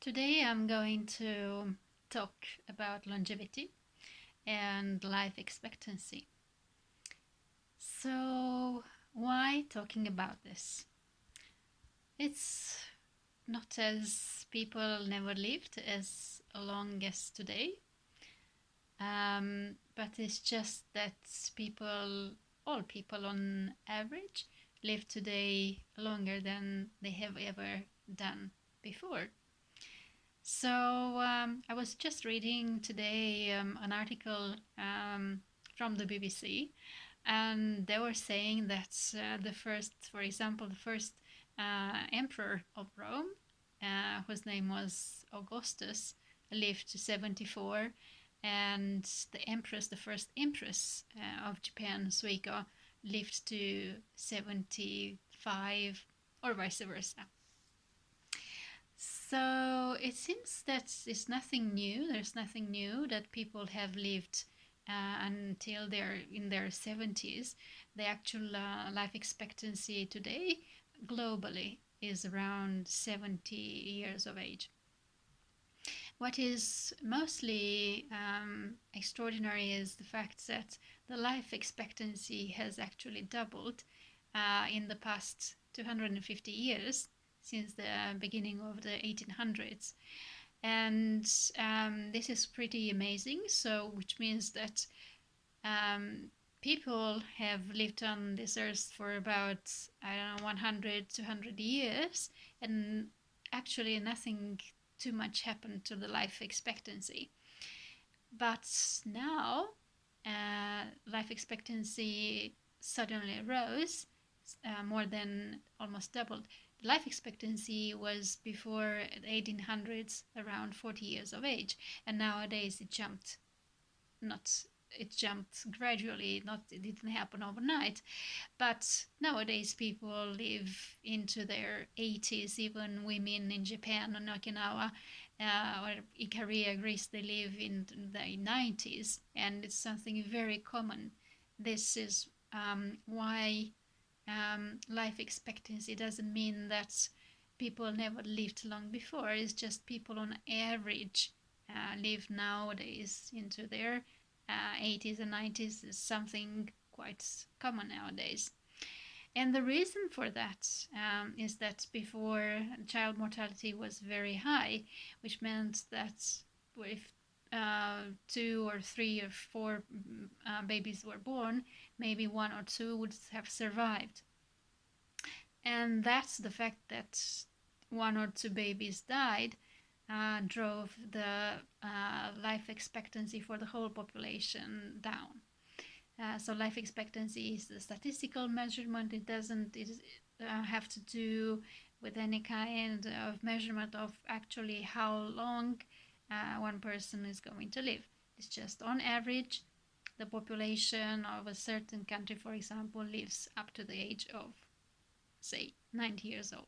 Today I'm going to talk about longevity and life expectancy. So, why talking about this? It's not as people never lived as long as today, but it's just that all people on average, live today longer than they have ever done before. So I was just reading today an article from the BBC, and they were saying that for example, the first emperor of Rome, whose name was Augustus, lived to 74, and the first empress of Japan, Suiko, lived to 75, or vice versa. So it seems that it's nothing new. There's nothing new that people have lived until they're in their 70s. The actual life expectancy today globally is around 70 years of age. What is mostly extraordinary is the fact that the life expectancy has actually doubled in the past 250 years, since the beginning of the 1800s. And this is pretty amazing. So, which means that people have lived on this earth for about, I don't know, 100, 200 years, and actually nothing too much happened to the life expectancy. But now, life expectancy suddenly rose, more than almost doubled. Life expectancy was before the 1800s around 40 years of age, and nowadays it jumped gradually. It didn't happen overnight, but nowadays people live into their 80s. Even women in Japan and Okinawa or in Korea, Greece, they live in the 90s, and it's something very common. This is why life expectancy doesn't mean that people never lived long before. It's just people on average live nowadays into their 80s and 90s. Is something quite common nowadays. And the reason for that is that before, child mortality was very high, which meant that if 2 or 3 or 4 babies were born, maybe 1 or 2 would have survived. And that's the fact that 1 or 2 babies died drove the life expectancy for the whole population down. So life expectancy is a statistical measurement. It doesn't have to do with any kind of measurement of actually how long one person is going to live. It's just on average, the population of a certain country, for example, lives up to the age of, say, 90 years old.